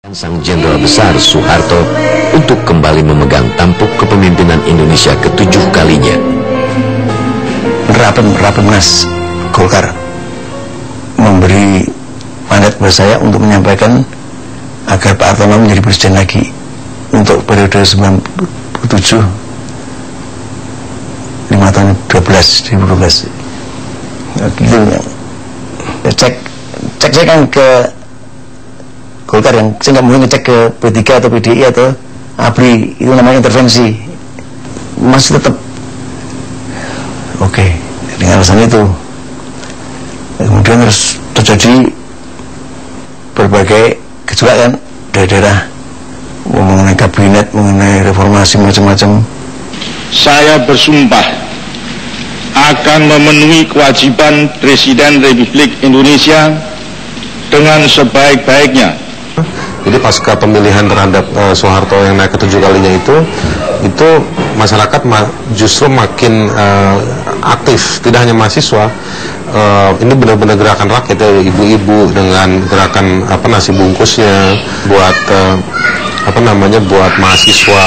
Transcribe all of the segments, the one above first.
Sang Jenderal Besar Soeharto untuk kembali memegang tampuk kepemimpinan Indonesia ke-7 kalinya. Rapenas Golkar memberi mandat kepada saya untuk menyampaikan agar Pak Hartono menjadi presiden lagi untuk periode 97 5 tahun 2012. Gitu. Cek saya kan ke Golkar, yang saya nggak mau ngecek ke P3 atau PDI atau ABRI, itu namanya intervensi, masih tetap oke dengan alasan itu. Kemudian terus terjadi berbagai gejolak daerah-daerah mengenai kabinet, mengenai reformasi macam-macam. Saya bersumpah akan memenuhi kewajiban Presiden Republik Indonesia dengan sebaik-baiknya. Jadi pasca pemilihan terhadap Soeharto yang naik ke-7 kalinya itu masyarakat justru makin aktif, tidak hanya mahasiswa. Ini benar-benar gerakan rakyat ya, ibu-ibu dengan gerakan nasi bungkusnya buat buat mahasiswa.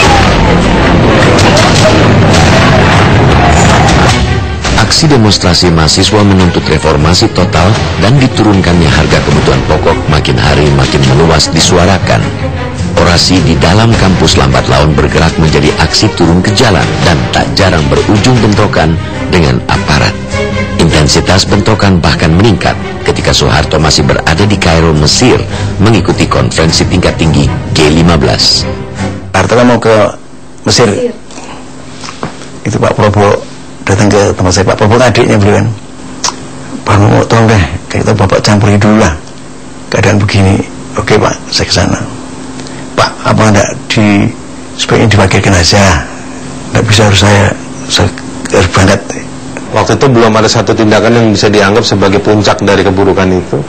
Aksi demonstrasi mahasiswa menuntut reformasi total dan diturunkannya harga kebutuhan pokok makin hari makin meluas disuarakan. Orasi di dalam kampus lambat laun bergerak menjadi aksi turun ke jalan dan tak jarang berujung bentrokan dengan aparat. Intensitas bentrokan bahkan meningkat ketika Soeharto masih berada di Kairo, Mesir, mengikuti konferensi tingkat tinggi G15. Hartono mau ke Mesir. Itu Pak Prabowo datang ke tempat saya, Pak Prabowo adiknya beliau kan, Pak mau tolong deh, kita Bapak campuri dulu lah keadaan begini. Oke Pak, saya ke sana. Pak, apa enggak sebaiknya dipakaikan aja, enggak bisa harus saya harus berangkat. Waktu itu belum ada satu tindakan yang bisa dianggap sebagai puncak dari keburukan itu,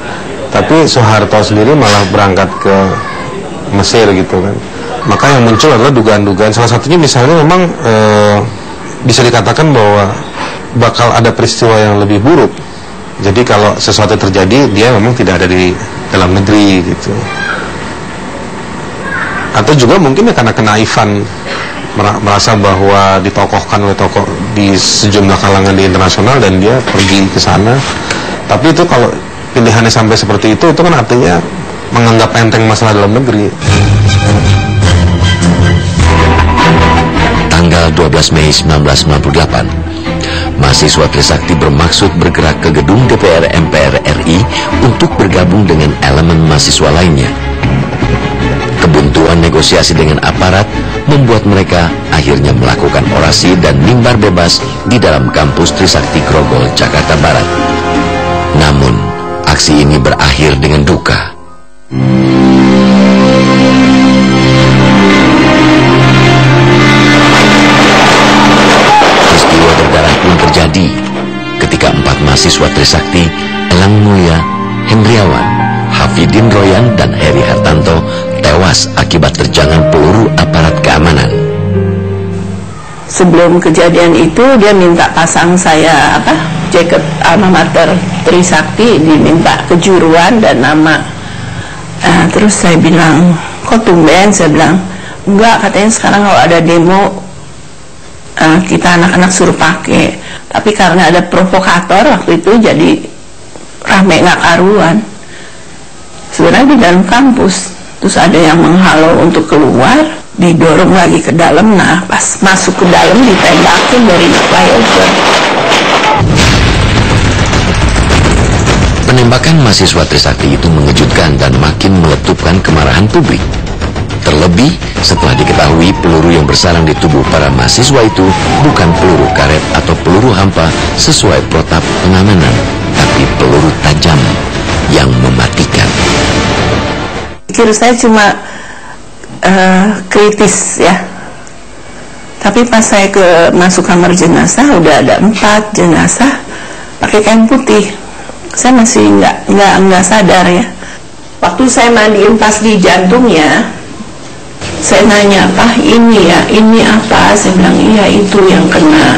tapi Soeharto sendiri malah berangkat ke Mesir gitu kan. Maka yang muncul adalah dugaan-dugaan, salah satunya misalnya memang bisa dikatakan bahwa bakal ada peristiwa yang lebih buruk. Jadi kalau sesuatu terjadi, dia memang tidak ada di dalam negeri gitu. Atau juga mungkin ya karena kenaifan, merasa bahwa ditokohkan oleh tokoh di sejumlah kalangan di internasional dan dia pergi ke sana. Tapi itu kalau pilihannya sampai seperti itu kan artinya menganggap enteng masalah dalam negeri. Tanggal 12 Mei 1998, mahasiswa Trisakti bermaksud bergerak ke gedung DPR MPR RI untuk bergabung dengan elemen mahasiswa lainnya. Kebuntuan negosiasi dengan aparat membuat mereka akhirnya melakukan orasi dan mimbar bebas di dalam kampus Trisakti Grogol, Jakarta Barat. Namun, aksi ini berakhir dengan duka. Terjadi ketika 4 mahasiswa Trisakti, Elang Mulia, Hendriawan, Hafidin Royan, dan Heri Hartanto tewas akibat terjangan peluru aparat keamanan. Sebelum kejadian itu dia minta pasang saya jaket alma mater Trisakti, diminta kejuruan dan nama. Terus saya bilang, kok tumben? Saya bilang, enggak, katanya sekarang kalau ada demo kita anak-anak suruh pakai. Tapi karena ada provokator waktu itu jadi rame nggak karuan. Sebenarnya di dalam kampus, terus ada yang menghalau untuk keluar, didorong lagi ke dalam. Nah, pas masuk ke dalam ditembakin dari flyover. Penembakan mahasiswa Trisakti itu mengejutkan dan makin meletupkan kemarahan publik. Terlebih setelah diketahui peluru yang bersarang di tubuh para mahasiswa itu bukan peluru karet atau peluru hampa sesuai protap pengamanan, tapi peluru tajam yang mematikan. Pikir saya cuma kritis ya, tapi pas saya masuk kamar jenazah udah ada 4 jenazah pakai kain putih. Saya masih nggak sadar ya. Waktu saya mandiin pas di jantungnya, saya nanya, Pak, ini ya, ini apa? Saya bilang, iya itu yang kena.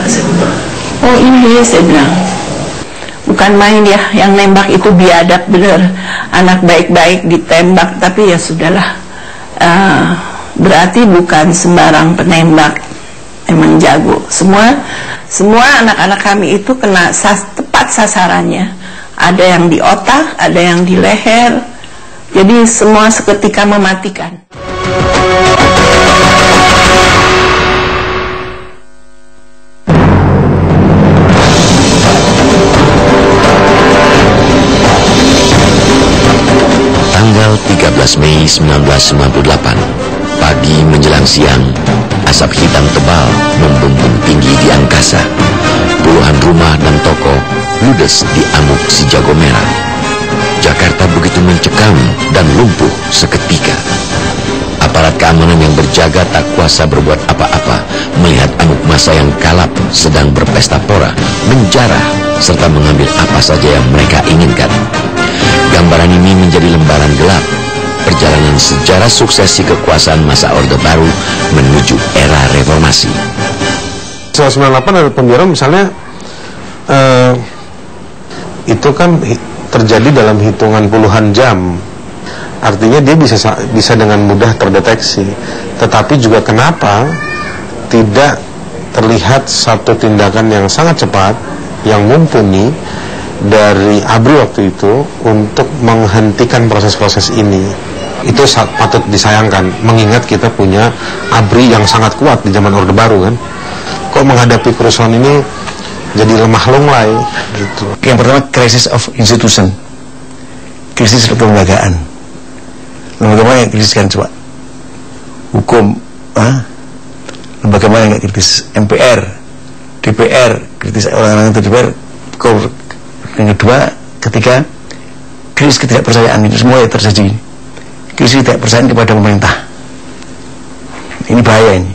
Oh ini, saya bilang. Bukan main ya, yang nembak itu biadab bener. Anak baik-baik ditembak, tapi ya sudahlah. berarti bukan sembarang penembak, memang jago. Semua anak-anak kami itu kena tepat sasarannya. Ada yang di otak, ada yang di leher. Jadi semua seketika mematikan. Tanggal 13 Mei 1998, pagi menjelang siang, asap hitam tebal membumbung tinggi di angkasa. Puluhan rumah dan toko ludes di amuk si jago merah. Jakarta begitu mencekam dan lumpuh seketika. Aparat keamanan yang berjaga tak kuasa berbuat apa-apa melihat amuk massa yang kalap sedang berpesta pora, menjarah, serta mengambil apa saja yang mereka inginkan. Gambaran ini menjadi lembaran gelap perjalanan sejarah suksesi kekuasaan masa Orde Baru menuju era reformasi. 1998 ada pembiaran misalnya itu kan terjadi dalam hitungan puluhan jam. Artinya dia bisa dengan mudah terdeteksi. Tetapi juga kenapa tidak terlihat satu tindakan yang sangat cepat, yang mumpuni dari ABRI waktu itu untuk menghentikan proses-proses ini. Itu patut disayangkan, mengingat kita punya ABRI yang sangat kuat di zaman Orde Baru kan. Kok menghadapi kerusuhan ini jadi lemah lunglai gitu. Yang pertama, crisis of institution, krisis kelembagaan. Lembaga mana yang kritis kan coba? Hukum, lembaga mana yang kritis? MPR, DPR, kritis orang-orang itu DPR. Yang kedua, ketika krisis ketidakpercayaan itu semua yang terjadi, krisis ketidakpercayaan kepada pemerintah. Ini bahaya ini.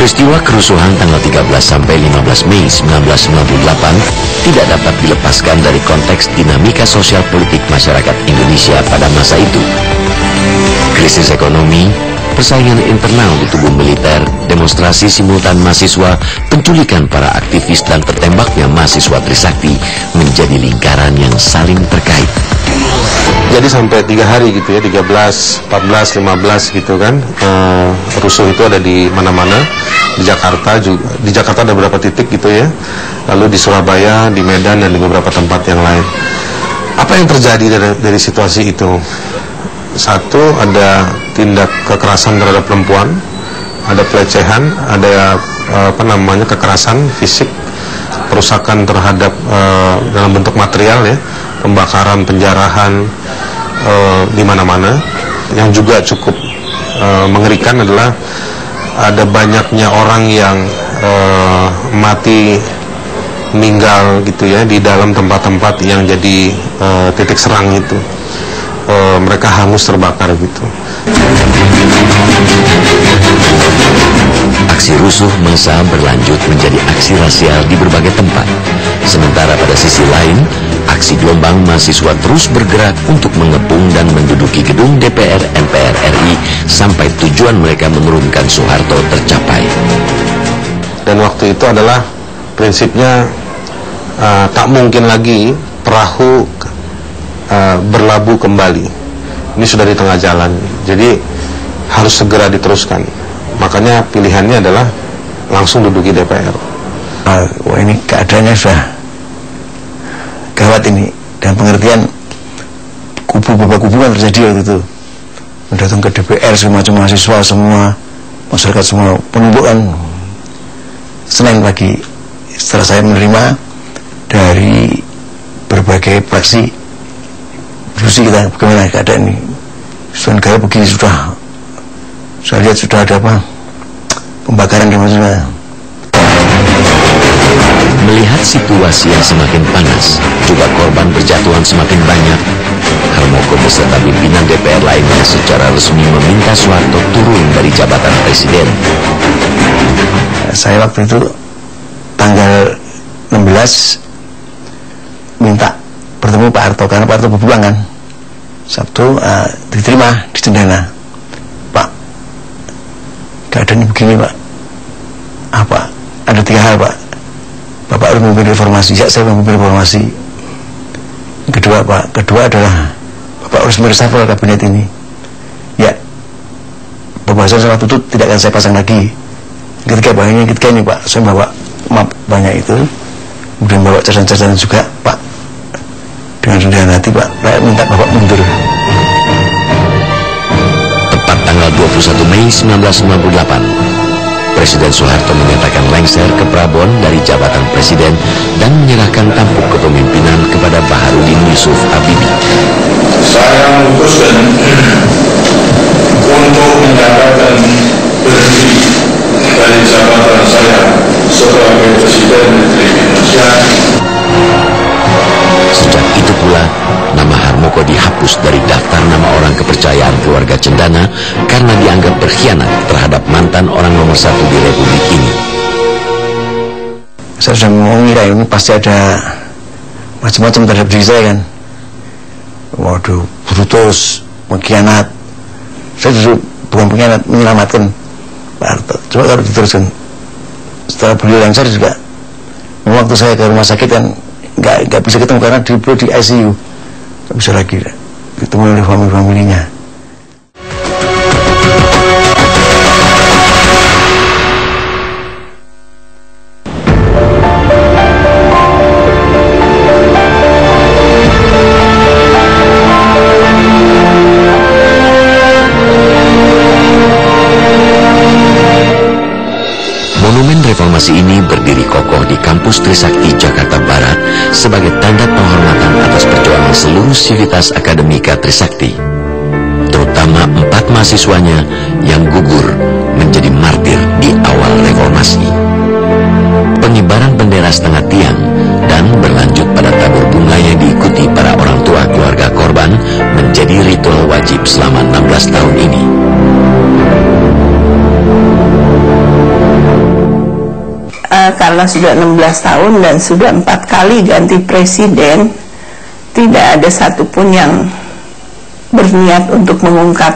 Peristiwa kerusuhan tanggal 13 sampai 15 Mei 1998 tidak dapat dilepaskan dari konteks dinamika sosial politik masyarakat Indonesia pada masa itu. Krisis ekonomi, persaingan internal di tubuh militer, demonstrasi simultan mahasiswa, penculikan para aktivis dan tertembaknya mahasiswa Trisakti menjadi lingkaran yang saling terkait. Jadi sampai 3 hari gitu ya, 13, 14, 15 gitu kan, rusuh itu ada di mana-mana. Di Jakarta juga, di Jakarta ada beberapa titik gitu ya, lalu di Surabaya, di Medan, dan di beberapa tempat yang lain. Apa yang terjadi dari situasi itu? Satu, ada tindak kekerasan terhadap perempuan, ada pelecehan, ada kekerasan fisik, perusakan terhadap dalam bentuk material ya, pembakaran, penjarahan di mana-mana. Yang juga cukup mengerikan adalah ada banyaknya orang yang mati, meninggal gitu ya di dalam tempat-tempat yang jadi titik serang itu. Mereka hangus terbakar gitu. Aksi rusuh massa berlanjut menjadi aksi rasial di berbagai tempat. Sementara pada sisi lain, aksi gelombang mahasiswa terus bergerak untuk mengepung dan menduduki gedung DPR MPR RI sampai tujuan mereka menurunkan Soeharto tercapai. Dan waktu itu adalah prinsipnya tak mungkin lagi perahu berlabuh kembali. Ini sudah di tengah jalan, jadi harus segera diteruskan. Makanya pilihannya adalah langsung duduki DPR. Wah, ini keadaannya sudah gawat ini, dan pengertian beberapa kubu kan terjadi waktu itu. Datang ke DPR semacam mahasiswa, semua masyarakat, semua penumpukan. Senin pagi setelah saya menerima dari berbagai fraksi, diskusi kita bagaimana keadaan ini. Sudah gaya begini, sudah saya lihat sudah ada pembakaran di mana. Melihat situasi yang semakin panas, juga korban berjatuhan semakin banyak, Harmoko beserta pimpinan DPR lainnya secara resmi meminta Soeharto turun dari jabatan presiden. Saya waktu itu tanggal 16 minta bertemu Pak Harto, karena Pak Harto berpulang kan. Sabtu diterima di Cendana. Pak, keadaannya begini Pak. Apa? Ada 3 hal Pak. Bapak harus memimpin reformasi. Ya, saya memimpin reformasi. kedua Pak, kedua adalah Bapak harus mereshuffle kabinet ini. Ya, pembahasan soal tutut tidak akan saya pasang lagi. Ketika ini Pak, saya bawa map banyak itu, kemudian bawa catatan juga Pak. Dengan rendah hati Pak, saya minta Bapak mundur. Tepat tanggal 21 Mei 1998, Presiden Soeharto menyatakan lengser ke Prabon dari jabatan presiden dan menyerahkan tampuk kepemimpinan kepada Baharudin Yusuf Habibie. Saya memutuskan untuk menyatakan berhenti dari jabatan saya sebagai Presiden Republik Indonesia. Sejak itu pula, nama Harmoko dihapus dari daftar nama orang kepercayaan keluarga Cendana karena dianggap berkhianat terhadap mantan orang nomor 1 di Republik ini. Saya sudah mengira ini pasti ada macam-macam terhadap diri saya kan. Waduh, brutus, pengkhianat. Saya justru bukan pengkhianat, menyelamatkan Pak Harto. Coba kalau diteruskan. Setelah beliau lengser juga, waktu saya ke rumah sakit kan nggak bisa ketemu karena di ICU, nggak bisa lagi ketemu oleh familinya. Monumen reformasi ini berdiri kokoh di kampus Trisakti, Jakarta Barat sebagai tanda penghormatan atas perjuangan seluruh sivitas akademika Trisakti, terutama 4 mahasiswanya yang gugur menjadi martir di awal reformasi. Pengibaran bendera setengah tiang dan berlanjut pada tabur bunga yang diikuti para orang tua keluarga korban menjadi ritual wajib selama 16 tahun ini. Karena sudah 16 tahun dan sudah 4 kali ganti presiden, tidak ada satupun yang berniat untuk mengungkap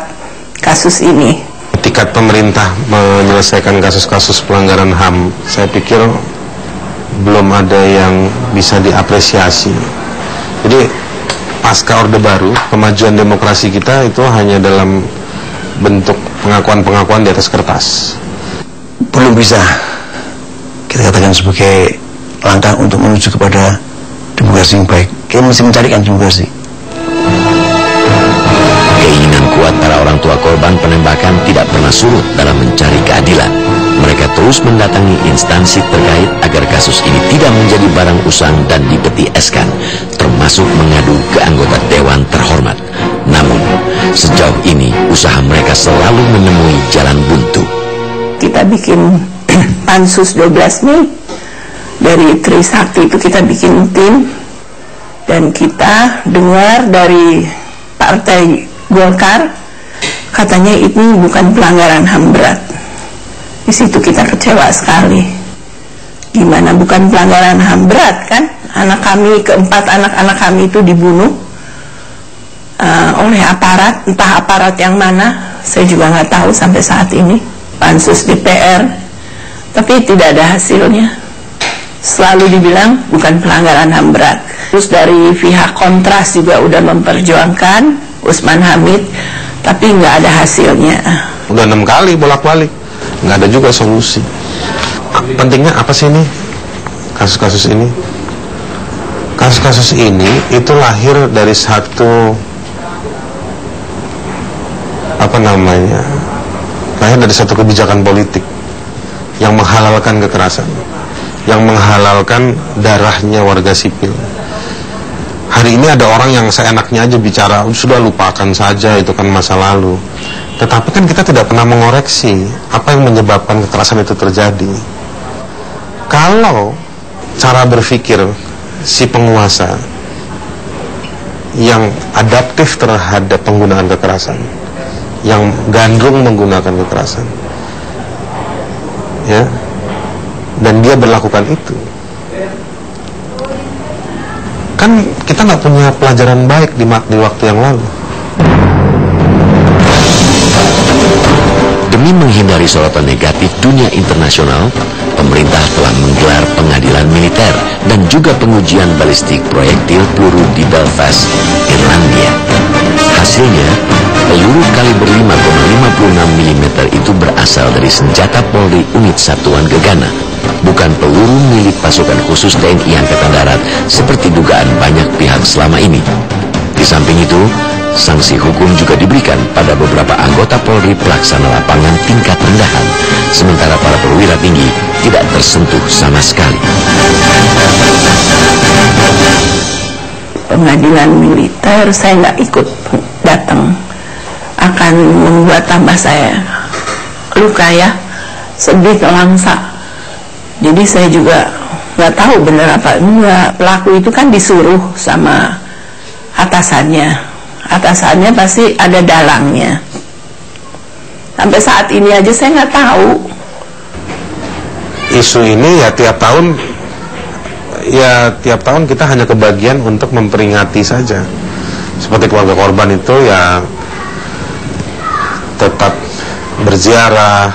kasus ini. Ketika pemerintah menyelesaikan kasus-kasus pelanggaran HAM, saya pikir belum ada yang bisa diapresiasi. Jadi pasca Orde Baru, kemajuan demokrasi kita itu hanya dalam bentuk pengakuan-pengakuan di atas kertas. Belum bisa kita katakan sebagai langkah untuk menuju kepada demokrasi yang baik. Kita mesti mencarikan demokrasi. Keinginan kuat para orang tua korban penembakan tidak pernah surut dalam mencari keadilan. Mereka terus mendatangi instansi terkait agar kasus ini tidak menjadi barang usang dan dipetieskan, termasuk mengadu ke anggota Dewan Terhormat. Namun, sejauh ini usaha mereka selalu menemui jalan buntu. Kita bikin Pansus 12 Mei dari Trisakti itu, kita bikin tim dan kita dengar dari Partai Golkar katanya ini bukan pelanggaran HAM berat. Di situ kita kecewa sekali. Gimana bukan pelanggaran HAM berat kan? Anak kami, keempat anak-anak kami itu dibunuh oleh aparat, entah aparat yang mana, saya juga nggak tahu sampai saat ini. Pansus DPR, tapi tidak ada hasilnya. Selalu dibilang bukan pelanggaran HAM berat. Terus dari pihak kontras juga udah memperjuangkan Usman Hamid, tapi nggak ada hasilnya. Udah 6 kali bolak-balik, nggak ada juga solusi. Pentingnya apa sih ini? Kasus-kasus ini? Kasus-kasus ini itu lahir dari satu lahir dari satu kebijakan politik yang menghalalkan kekerasan, yang menghalalkan darahnya warga sipil. Hari ini ada orang yang seenaknya aja bicara, sudah lupakan saja, itu kan masa lalu. Tetapi kan kita tidak pernah mengoreksi apa yang menyebabkan kekerasan itu terjadi. Kalau cara berpikir si penguasa yang adaptif terhadap penggunaan kekerasan, yang gandrung menggunakan kekerasan, ya, dan dia berlakukan itu, kan kita nggak punya pelajaran baik di waktu yang lalu. Demi menghindari sorotan negatif dunia internasional, pemerintah telah menggelar pengadilan militer dan juga pengujian balistik proyektil peluru di Belfast, Irlandia. Hasilnya, peluru kaliber 5,56 mm itu berasal dari senjata Polri unit Satuan Gegana, bukan peluru milik pasukan khusus TNI Angkatan Darat seperti dugaan banyak pihak selama ini. Di samping itu, sanksi hukum juga diberikan pada beberapa anggota Polri pelaksana lapangan tingkat rendahan, sementara para perwira tinggi tidak tersentuh sama sekali. Pengadilan militer saya nggak ikut datang, akan membuat tambah saya luka ya, sedih kelangsa. Jadi saya juga nggak tahu benar apa enggak. Pelaku itu kan disuruh sama atasannya pasti ada dalangnya. Sampai saat ini aja saya nggak tahu. Isu ini ya tiap tahun kita hanya kebagian untuk memperingati saja. Seperti keluarga korban itu ya tetap berziarah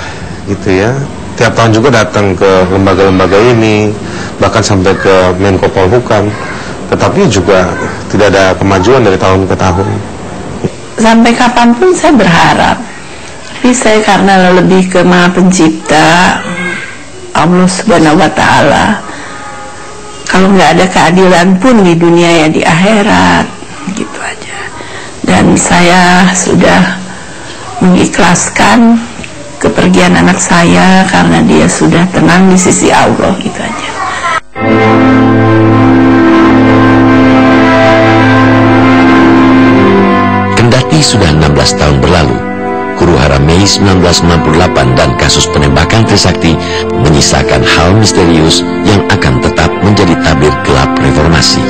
gitu ya. Tiap tahun juga datang ke lembaga-lembaga ini, bahkan sampai ke Menko Polhukam. Tetapi juga tidak ada kemajuan dari tahun ke tahun. Sampai kapanpun saya berharap. Tapi saya karena lebih ke Maha Pencipta, Allah Subhanahu wa Ta'ala. Kalau nggak ada keadilan pun di dunia ya di akhirat, gitu aja. Dan saya sudah mengikhlaskan kepergian anak saya karena dia sudah tenang di sisi Allah, gitu aja. Kendati sudah 16 tahun berlalu, huru-hara Mei 1998 dan kasus penembakan Trisakti menyisakan hal misterius yang akan tetap menjadi tabir gelap reformasi.